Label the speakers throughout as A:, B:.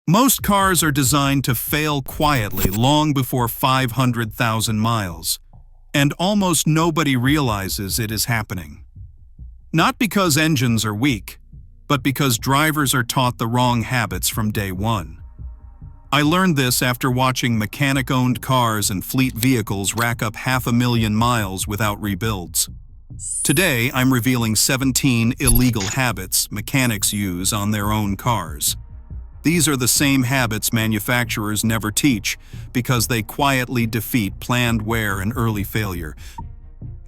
A: Most cars are designed to fail quietly long before 500,000 miles, and almost nobody realizes it is happening. Not because engines are weak, but because drivers are taught the wrong habits from day one. I learned this after watching mechanic-owned cars and fleet vehicles rack up 500,000 miles without rebuilds. Today, I'm revealing 17 illegal habits mechanics use on their own cars. These are the same habits manufacturers never teach because they quietly defeat planned wear and early failure.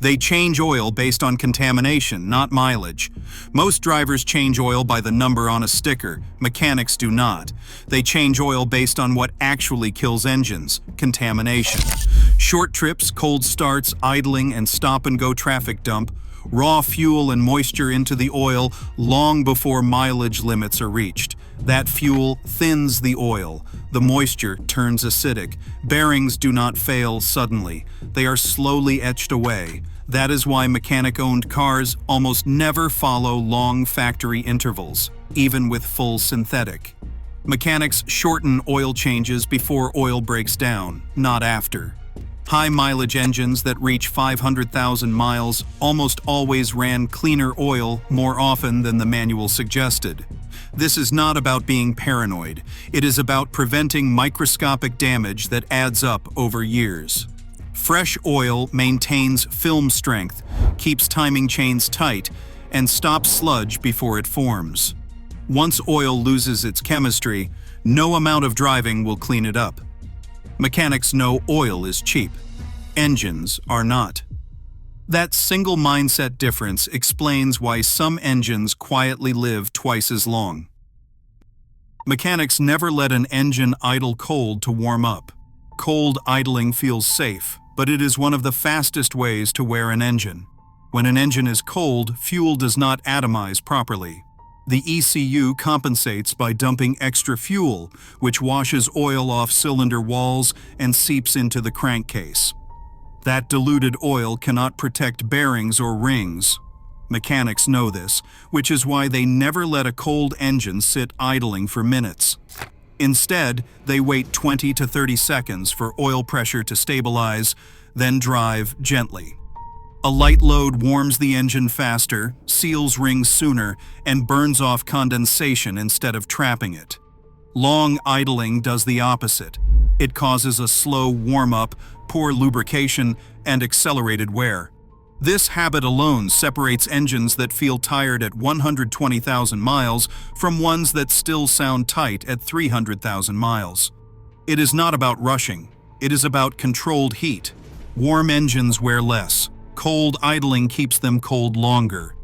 A: They change oil based on contamination, not mileage. Most drivers change oil by the number on a sticker. Mechanics do not. They change oil based on what actually kills engines, contamination. Short trips, cold starts, idling, and stop-and-go traffic dump raw fuel and moisture into the oil long before mileage limits are reached. That fuel thins the oil. The moisture turns acidic. Bearings do not fail suddenly. They are slowly etched away. That is why mechanic-owned cars almost never follow long factory intervals, even with full synthetic. Mechanics shorten oil changes before oil breaks down, not after. High-mileage engines that reach 500,000 miles almost always ran cleaner oil more often than the manual suggested. This is not about being paranoid. It is about preventing microscopic damage that adds up over years. Fresh oil maintains film strength, keeps timing chains tight, and stops sludge before it forms. Once oil loses its chemistry, no amount of driving will clean it up. Mechanics know oil is cheap. Engines are not. That single mindset difference explains why some engines quietly live twice as long. Mechanics never let an engine idle cold to warm up. Cold idling feels safe, but it is one of the fastest ways to wear an engine. When an engine is cold, fuel does not atomize properly. The ECU compensates by dumping extra fuel, which washes oil off cylinder walls and seeps into the crankcase. That diluted oil cannot protect bearings or rings. Mechanics know this, which is why they never let a cold engine sit idling for minutes. Instead, they wait 20 to 30 seconds for oil pressure to stabilize, then drive gently. A light load warms the engine faster, seals rings sooner, and burns off condensation instead of trapping it. Long idling does the opposite. It causes a slow warm-up, poor lubrication, and accelerated wear. This habit alone separates engines that feel tired at 120,000 miles from ones that still sound tight at 300,000 miles. It is not about rushing. It is about controlled heat. Warm engines wear less. Cold idling keeps them cold longer.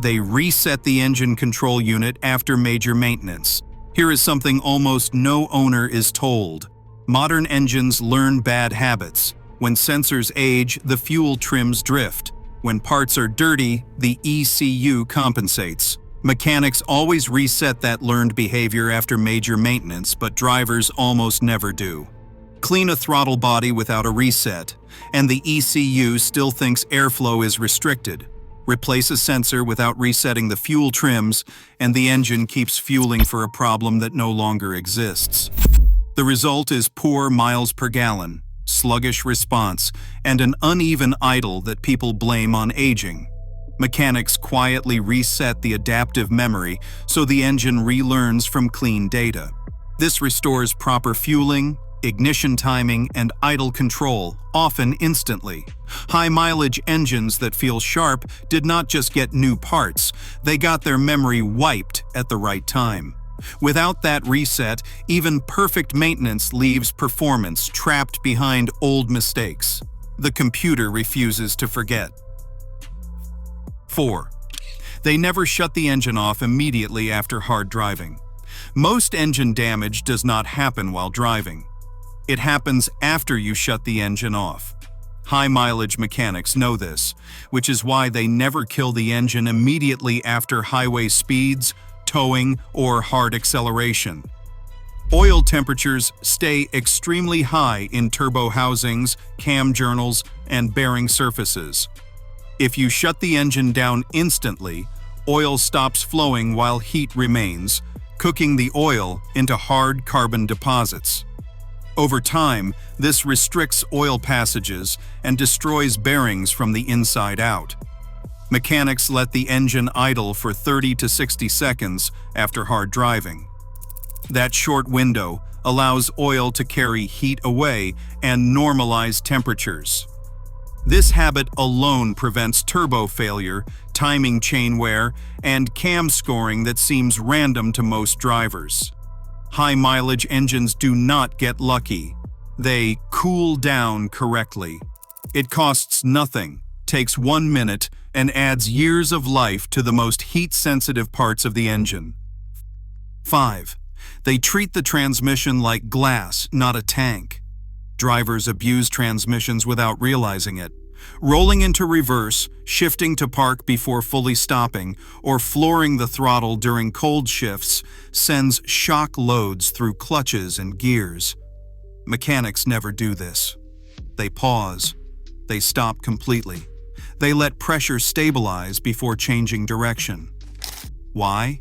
A: They reset the engine control unit after major maintenance. Here is something almost no owner is told. Modern engines learn bad habits. When sensors age, the fuel trims drift. When parts are dirty, the ECU compensates. Mechanics always reset that learned behavior after major maintenance, but drivers almost never do. Clean a throttle body without a reset, and the ECU still thinks airflow is restricted. Replace a sensor without resetting the fuel trims, and the engine keeps fueling for a problem that no longer exists. The result is poor miles per gallon, sluggish response, and an uneven idle that people blame on aging. Mechanics quietly reset the adaptive memory so the engine relearns from clean data. This restores proper fueling, ignition timing, and idle control, often instantly. High-mileage engines that feel sharp did not just get new parts, they got their memory wiped at the right time. Without that reset, even perfect maintenance leaves performance trapped behind old mistakes. The computer refuses to forget. 4. They never shut the engine off immediately after hard driving. Most engine damage does not happen while driving. It happens after you shut the engine off. High-mileage mechanics know this, which is why they never kill the engine immediately after highway speeds, towing, or hard acceleration. Oil temperatures stay extremely high in turbo housings, cam journals, and bearing surfaces. If you shut the engine down instantly, oil stops flowing while heat remains, cooking the oil into hard carbon deposits. Over time, this restricts oil passages and destroys bearings from the inside out. Mechanics let the engine idle for 30 to 60 seconds after hard driving. That short window allows oil to carry heat away and normalize temperatures. This habit alone prevents turbo failure, timing chain wear, and cam scoring that seems random to most drivers. High-mileage engines do not get lucky. They cool down correctly. It costs nothing, takes 1 minute, and adds years of life to the most heat-sensitive parts of the engine. 5. They treat the transmission like glass, not a tank. Drivers abuse transmissions without realizing it. Rolling into reverse, shifting to park before fully stopping, or flooring the throttle during cold shifts sends shock loads through clutches and gears. Mechanics never do this. They pause. They stop completely. They let pressure stabilize before changing direction. Why?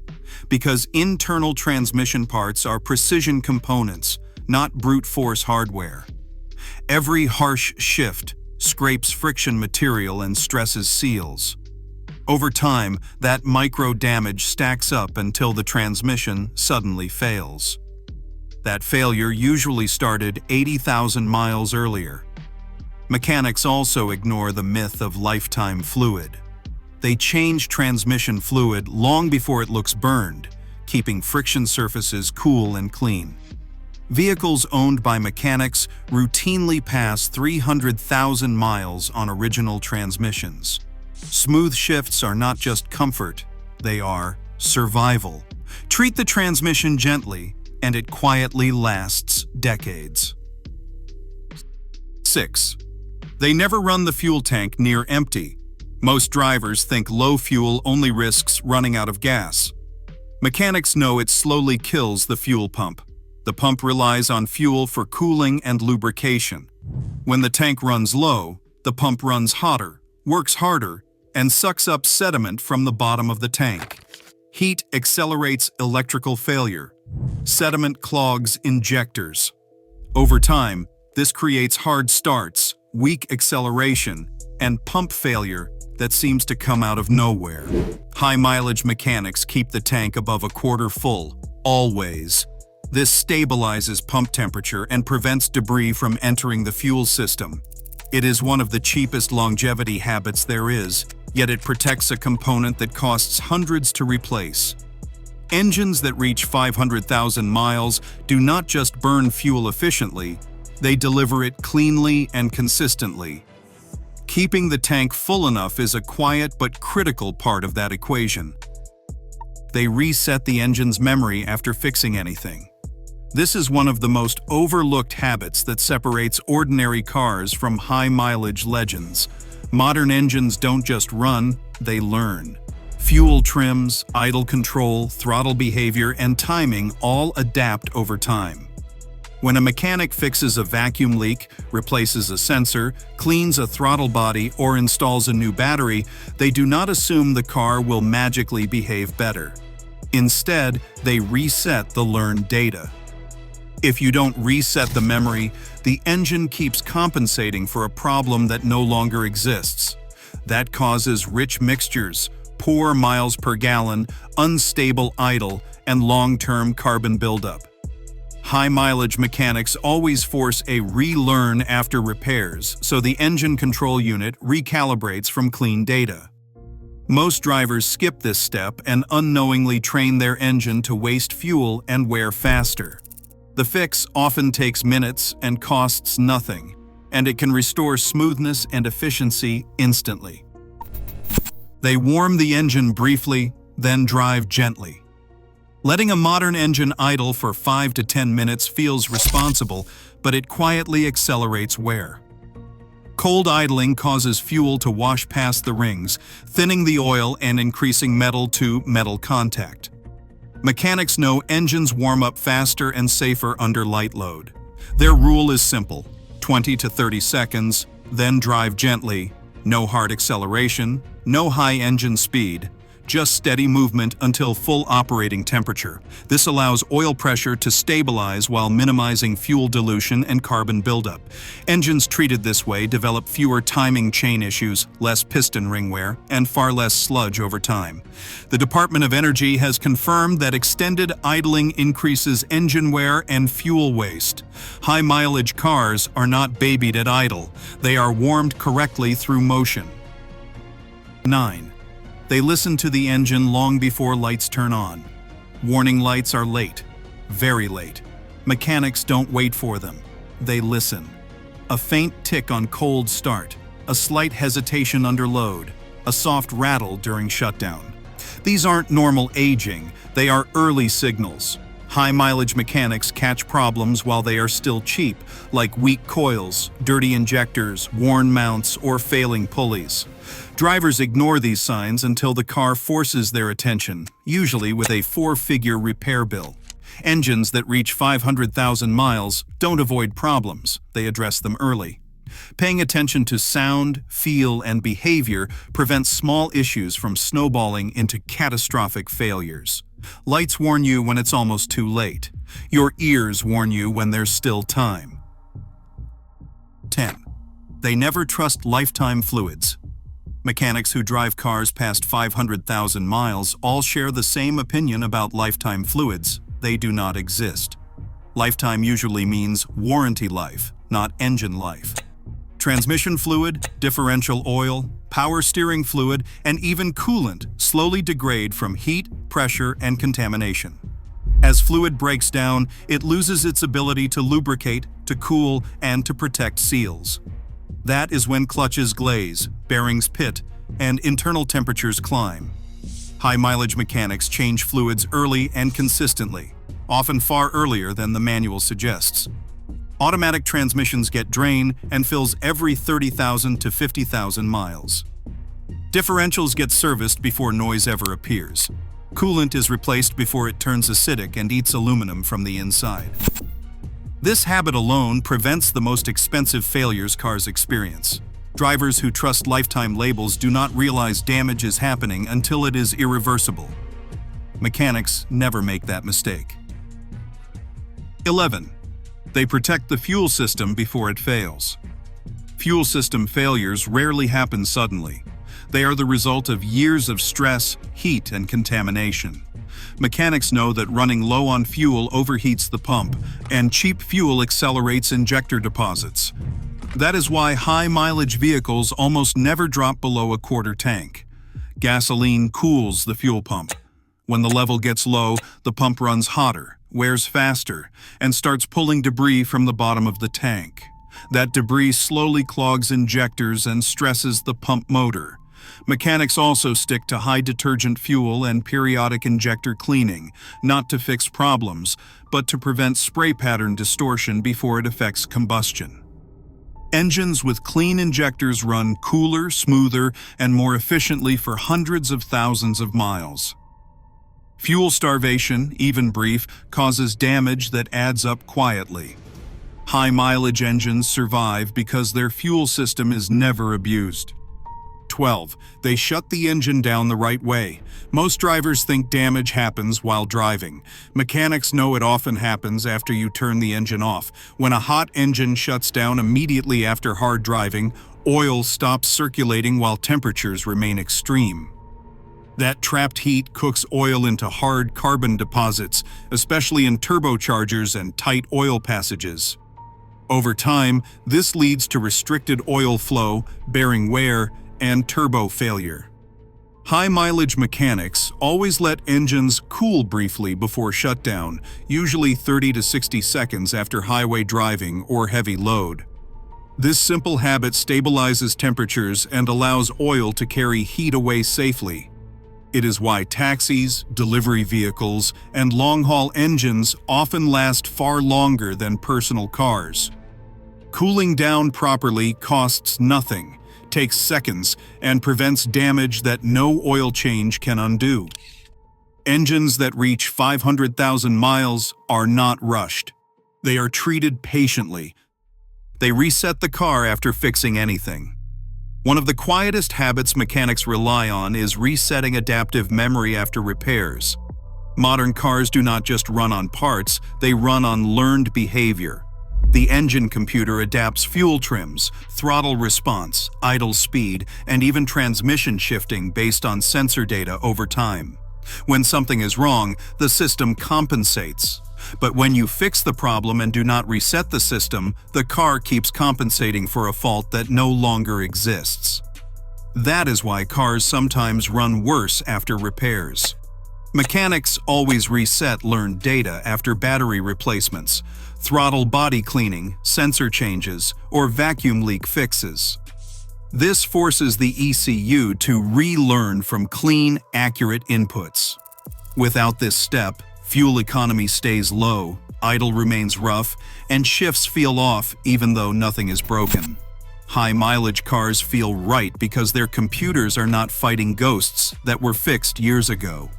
A: Because internal transmission parts are precision components, not brute force hardware. Every harsh shift scrapes friction material and stresses seals. Over time, that micro damage stacks up until the transmission suddenly fails. That failure usually started 80,000 miles earlier. Mechanics also ignore the myth of lifetime fluid. They change transmission fluid long before it looks burned, keeping friction surfaces cool and clean. Vehicles owned by mechanics routinely pass 300,000 miles on original transmissions. Smooth shifts are not just comfort, they are survival. Treat the transmission gently, and it quietly lasts decades. 6. They never run the fuel tank near empty. Most drivers think low fuel only risks running out of gas. Mechanics know it slowly kills the fuel pump. The pump relies on fuel for cooling and lubrication. When the tank runs low, the pump runs hotter, works harder, and sucks up sediment from the bottom of the tank. Heat accelerates electrical failure. Sediment clogs injectors. Over time, this creates hard starts, weak acceleration, and pump failure that seems to come out of nowhere. High-mileage mechanics keep the tank above a quarter full, always. This stabilizes pump temperature and prevents debris from entering the fuel system. It is one of the cheapest longevity habits there is, yet it protects a component that costs hundreds to replace. Engines that reach 500,000 miles do not just burn fuel efficiently, they deliver it cleanly and consistently. Keeping the tank full enough is a quiet but critical part of that equation. They reset the engine's memory after fixing anything. This is one of the most overlooked habits that separates ordinary cars from high-mileage legends. Modern engines don't just run, they learn. Fuel trims, idle control, throttle behavior, and timing all adapt over time. When a mechanic fixes a vacuum leak, replaces a sensor, cleans a throttle body, or installs a new battery, they do not assume the car will magically behave better. Instead, they reset the learned data. If you don't reset the memory, the engine keeps compensating for a problem that no longer exists. That causes rich mixtures, poor miles per gallon, unstable idle, and long-term carbon buildup. High-mileage mechanics always force a relearn after repairs, so the engine control unit recalibrates from clean data. Most drivers skip this step and unknowingly train their engine to waste fuel and wear faster. The fix often takes minutes and costs nothing, and it can restore smoothness and efficiency instantly. They warm the engine briefly, then drive gently. Letting a modern engine idle for 5 to 10 minutes feels responsible, but it quietly accelerates wear. Cold idling causes fuel to wash past the rings, thinning the oil and increasing metal-to-metal contact. Mechanics know engines warm up faster and safer under light load. Their rule is simple: 20 to 30 seconds, then drive gently, no hard acceleration, no high engine speed, just steady movement until full operating temperature. This allows oil pressure to stabilize while minimizing fuel dilution and carbon buildup. Engines treated this way develop fewer timing chain issues, less piston ring wear, and far less sludge over time. The Department of Energy has confirmed that extended idling increases engine wear and fuel waste. High-mileage cars are not babied at idle. They are warmed correctly through motion. 9. They listen to the engine long before lights turn on. Warning lights are late, very late. Mechanics don't wait for them. They listen. A faint tick on cold start, a slight hesitation under load, a soft rattle during shutdown. These aren't normal aging, they are early signals. High-mileage mechanics catch problems while they are still cheap, like weak coils, dirty injectors, worn mounts, or failing pulleys. Drivers ignore these signs until the car forces their attention, usually with a four-figure repair bill. Engines that reach 500,000 miles don't avoid problems, they address them early. Paying attention to sound, feel, and behavior prevents small issues from snowballing into catastrophic failures. Lights warn you when it's almost too late. Your ears warn you when there's still time. 10. They never trust lifetime fluids. Mechanics who drive cars past 500,000 miles all share the same opinion about lifetime fluids. They do not exist. Lifetime usually means warranty life, not engine life. Transmission fluid, differential oil, power steering fluid, and even coolant slowly degrade from heat, pressure, and contamination. As fluid breaks down, it loses its ability to lubricate, to cool, and to protect seals. That is when clutches glaze, bearings pit, and internal temperatures climb. High-mileage mechanics change fluids early and consistently, often far earlier than the manual suggests. Automatic transmissions get drain and fills every 30,000 to 50,000 miles. Differentials get serviced before noise ever appears. Coolant is replaced before it turns acidic and eats aluminum from the inside. This habit alone prevents the most expensive failures cars experience. Drivers who trust lifetime labels do not realize damage is happening until it is irreversible. Mechanics never make that mistake. 11. They protect the fuel system before it fails. Fuel system failures rarely happen suddenly. They are the result of years of stress, heat, and contamination. Mechanics know that running low on fuel overheats the pump, and cheap fuel accelerates injector deposits. That is why high-mileage vehicles almost never drop below a quarter tank. Gasoline cools the fuel pump. When the level gets low, the pump runs hotter, wears faster, and starts pulling debris from the bottom of the tank. That debris slowly clogs injectors and stresses the pump motor. Mechanics also stick to high detergent fuel and periodic injector cleaning, not to fix problems, but to prevent spray pattern distortion before it affects combustion. Engines with clean injectors run cooler, smoother, and more efficiently for hundreds of thousands of miles. Fuel starvation, even brief, causes damage that adds up quietly. High-mileage engines survive because their fuel system is never abused. 12. They shut the engine down the right way. Most drivers think damage happens while driving. Mechanics know it often happens after you turn the engine off. When a hot engine shuts down immediately after hard driving, oil stops circulating while temperatures remain extreme. That trapped heat cooks oil into hard carbon deposits, especially in turbochargers and tight oil passages. Over time, this leads to restricted oil flow, bearing wear, and turbo failure. High-mileage mechanics always let engines cool briefly before shutdown, usually 30 to 60 seconds after highway driving or heavy load. This simple habit stabilizes temperatures and allows oil to carry heat away safely. It is why taxis, delivery vehicles, and long-haul engines often last far longer than personal cars. Cooling down properly costs nothing, takes seconds, and prevents damage that no oil change can undo. Engines that reach 500,000 miles are not rushed. They are treated patiently. They reset the car after fixing anything. One of the quietest habits mechanics rely on is resetting adaptive memory after repairs. Modern cars do not just run on parts, they run on learned behavior. The engine computer adapts fuel trims, throttle response, idle speed, and even transmission shifting based on sensor data over time. When something is wrong, the system compensates. But when you fix the problem and do not reset the system, the car keeps compensating for a fault that no longer exists. That is why cars sometimes run worse after repairs. Mechanics always reset learned data after battery replacements, throttle body cleaning, sensor changes, or vacuum leak fixes. This forces the ECU to relearn from clean, accurate inputs. Without this step, fuel economy stays low, idle remains rough, and shifts feel off even though nothing is broken. High-mileage cars feel right because their computers are not fighting ghosts that were fixed years ago.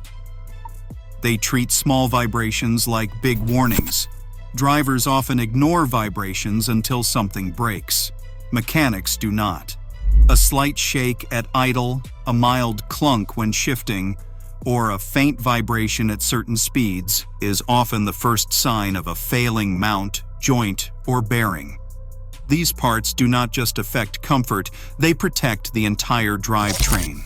A: They treat small vibrations like big warnings. Drivers often ignore vibrations until something breaks. Mechanics do not. A slight shake at idle, a mild clunk when shifting, or a faint vibration at certain speeds is often the first sign of a failing mount, joint, or bearing. These parts do not just affect comfort, they protect the entire drivetrain.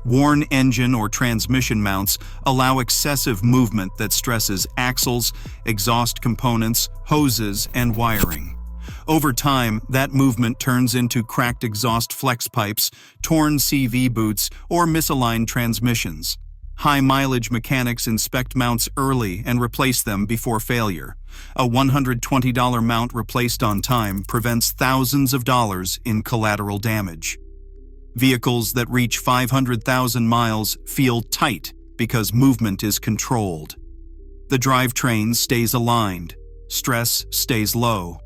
A: Worn engine or transmission mounts allow excessive movement that stresses axles, exhaust components, hoses, and wiring. Over time, that movement turns into cracked exhaust flex pipes, torn CV boots, or misaligned transmissions. High-mileage mechanics inspect mounts early and replace them before failure. A $120 mount replaced on time prevents thousands of dollars in collateral damage. Vehicles that reach 500,000 miles feel tight because movement is controlled. The drivetrain stays aligned. Stress stays low.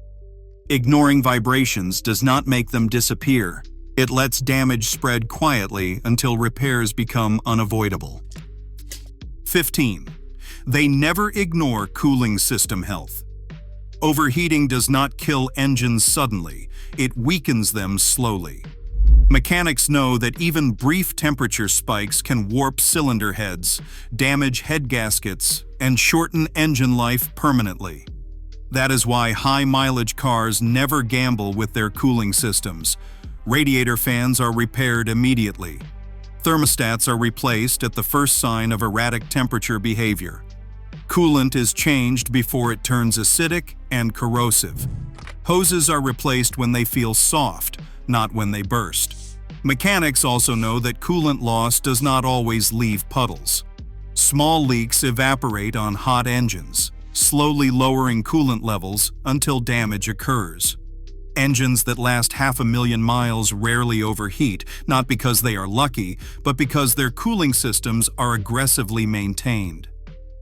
A: Ignoring vibrations does not make them disappear. It lets damage spread quietly until repairs become unavoidable. 15. They never ignore cooling system health. Overheating does not kill engines suddenly. It weakens them slowly. Mechanics know that even brief temperature spikes can warp cylinder heads, damage head gaskets, and shorten engine life permanently. That is why high-mileage cars never gamble with their cooling systems. Radiator fans are repaired immediately. Thermostats are replaced at the first sign of erratic temperature behavior. Coolant is changed before it turns acidic and corrosive. Hoses are replaced when they feel soft, not when they burst. Mechanics also know that coolant loss does not always leave puddles. Small leaks evaporate on hot engines, slowly lowering coolant levels until damage occurs. Engines that last 500,000 miles rarely overheat, not because they are lucky, but because their cooling systems are aggressively maintained.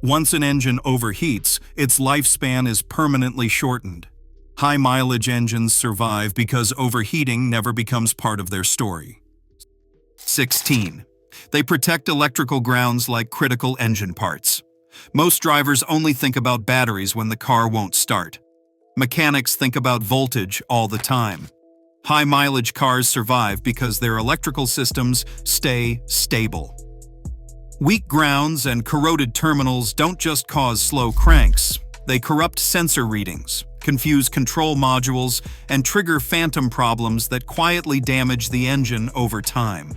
A: Once an engine overheats, its lifespan is permanently shortened. High-mileage engines survive because overheating never becomes part of their story. 16. They protect electrical grounds like critical engine parts. Most drivers only think about batteries when the car won't start. Mechanics think about voltage all the time. High-mileage cars survive because their electrical systems stay stable. Weak grounds and corroded terminals don't just cause slow cranks. They corrupt sensor readings, confuse control modules, and trigger phantom problems that quietly damage the engine over time.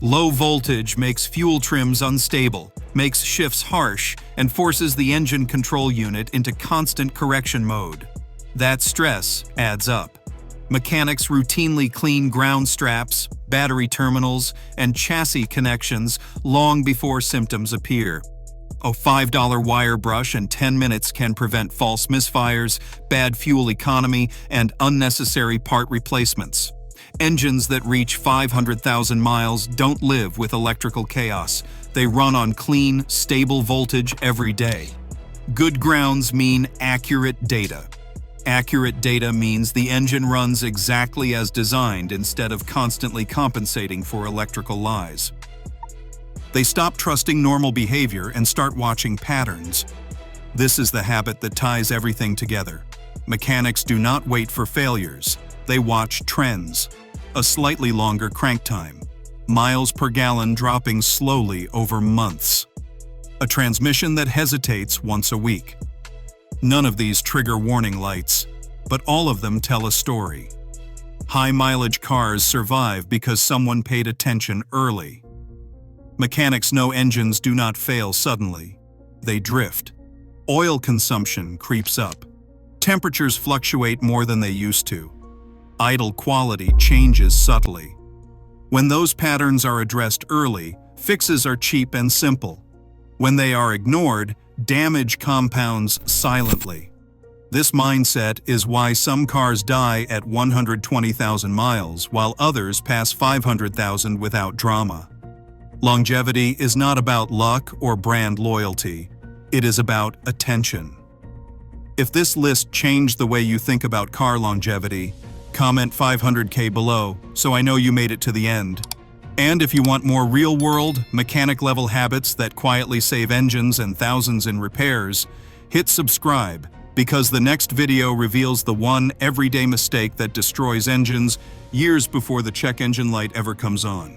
A: Low voltage makes fuel trims unstable, makes shifts harsh, and forces the engine control unit into constant correction mode. That stress adds up. Mechanics routinely clean ground straps, battery terminals, and chassis connections long before symptoms appear. A $5 wire brush in 10 minutes can prevent false misfires, bad fuel economy, and unnecessary part replacements. Engines that reach 500,000 miles don't live with electrical chaos. They run on clean, stable voltage every day. Good grounds mean accurate data. Accurate data means the engine runs exactly as designed instead of constantly compensating for electrical lies. They stop trusting normal behavior and start watching patterns. This is the habit that ties everything together. Mechanics do not wait for failures. They watch trends. a slightly longer crank time, miles per gallon dropping slowly over months. A transmission that hesitates once a week. None of these trigger warning lights, but all of them tell a story. High-mileage cars survive because someone paid attention early. Mechanics know engines do not fail suddenly. They drift. Oil consumption creeps up. Temperatures fluctuate more than they used to. Idle quality changes subtly. When those patterns are addressed early, fixes are cheap and simple. When they are ignored, damage compounds silently. This mindset is why some cars die at 120,000 miles, while others pass 500,000 without drama. Longevity is not about luck or brand loyalty. It is about attention. If this list changed the way you think about car longevity, comment 500K below so I know you made it to the end. And if you want more real-world, mechanic-level habits that quietly save engines and thousands in repairs, hit subscribe, because the next video reveals the one everyday mistake that destroys engines years before the check engine light ever comes on.